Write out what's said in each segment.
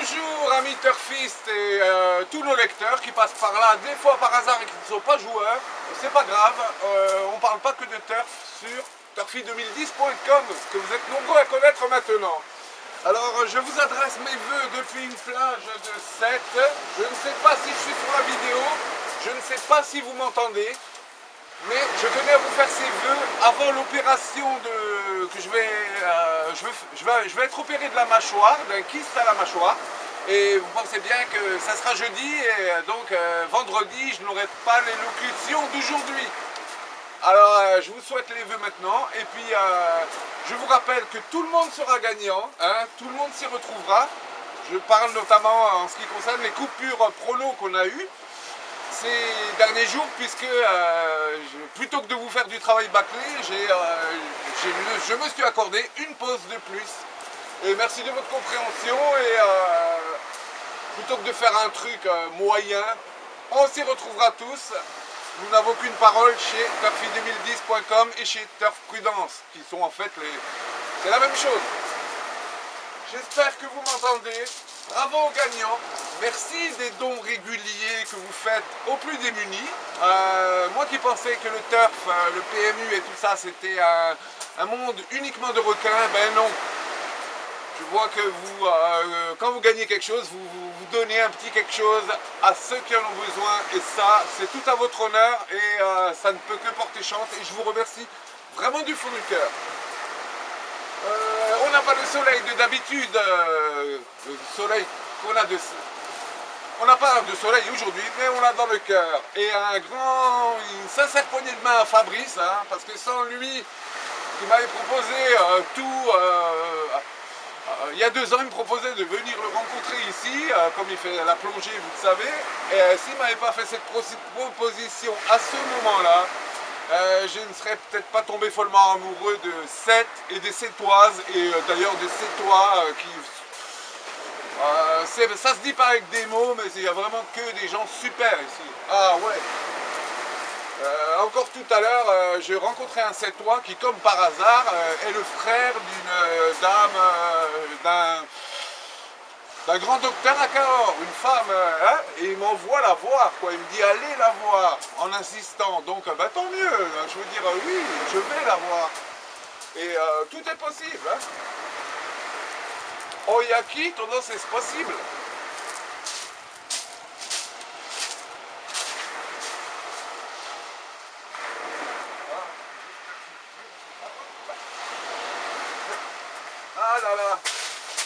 Bonjour amis turfistes et tous nos lecteurs qui passent par là des fois par hasard et qui ne sont pas joueurs. C'est pas grave, on parle pas que de turf sur turfy2010.com que vous êtes nombreux à connaître maintenant. Alors je vous adresse mes vœux depuis une plage de 7. Je ne sais pas si je suis sur la vidéo, je ne sais pas si vous m'entendez, mais je tenais à vous faire ces vœux avant l'opération que je vais être opéré de la mâchoire, d'un kyste à la mâchoire. Et vous pensez bien que ça sera jeudi et donc vendredi je n'aurai pas l'élocution d'aujourd'hui. Alors je vous souhaite les vœux maintenant et puis je vous rappelle que tout le monde sera gagnant, hein, tout le monde s'y retrouvera. Je parle notamment en ce qui concerne les coupures pronos qu'on a eues ces derniers jours, puisque plutôt que de vous faire du travail bâclé, je me suis accordé une pause de plus. Et merci de votre compréhension et plutôt que de faire un truc moyen, on s'y retrouvera tous. Nous n'avons qu'une parole chez turfy2010.com et chez Turf Prudence, qui sont en fait c'est la même chose. J'espère que vous m'entendez. Bravo aux gagnants. Merci des dons réguliers que vous faites aux plus démunis. Moi qui pensais que le turf, le PMU et tout ça, c'était un monde uniquement de requins, ben non. Je vois que vous, quand vous gagnez quelque chose, vous donnez un petit quelque chose à ceux qui en ont besoin. Et ça, c'est tout à votre honneur et ça ne peut que porter chance. Et je vous remercie vraiment du fond du cœur. On n'a pas le soleil de d'habitude, le soleil qu'on a on n'a pas de soleil aujourd'hui, mais on l'a dans le cœur. Et une sincère poignée de main à Fabrice, hein, parce que sans lui, qui m'avait proposé il y a 2 ans, il me proposait de venir le rencontrer ici, comme il fait la plongée, vous le savez. Et s'il ne m'avait pas fait cette proposition à ce moment-là, je ne serais peut-être pas tombé follement amoureux de Sète et des Sétoises, et d'ailleurs des Sétois ça se dit pas avec des mots, mais il n'y a vraiment que des gens super ici. Ah ouais. Encore tout à l'heure, j'ai rencontré un Sétois qui, comme par hasard, est le frère d'une dame, d'un grand docteur à Cahors, une femme, hein, et il m'envoie la voir, quoi. Il me dit allez la voir, en insistant. Donc, bah, tant mieux, je veux dire oui, je vais la voir. Et tout est possible. Hein. Oyaki, tendance c'est possible. Ah là là.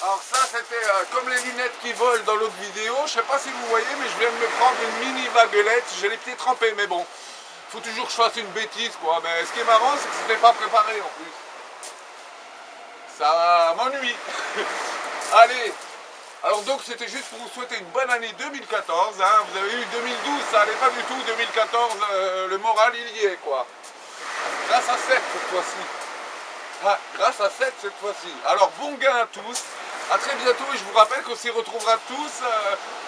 Alors ça c'était comme les lunettes qui volent dans l'autre vidéo. Je sais pas si vous voyez, mais je viens de me prendre une mini vaguelette. J'ai les pieds trempés, mais bon. Faut toujours que je fasse une bêtise, quoi. Mais ce qui est marrant, c'est que c'était pas préparé en plus. Ça m'ennuie. Allez. Alors donc c'était juste pour vous souhaiter une bonne année 2014. Hein. Vous avez eu 2012, ça allait pas du tout. 2014, le moral il y est, quoi. Grâce à 7 cette fois-ci. Ah, grâce à 7 cette fois-ci. Alors bon gain à tous. A très bientôt et je vous rappelle qu'on s'y retrouvera tous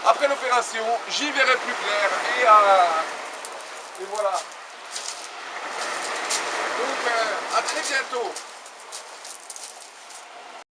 après l'opération. J'y verrai plus clair et voilà. Donc à très bientôt.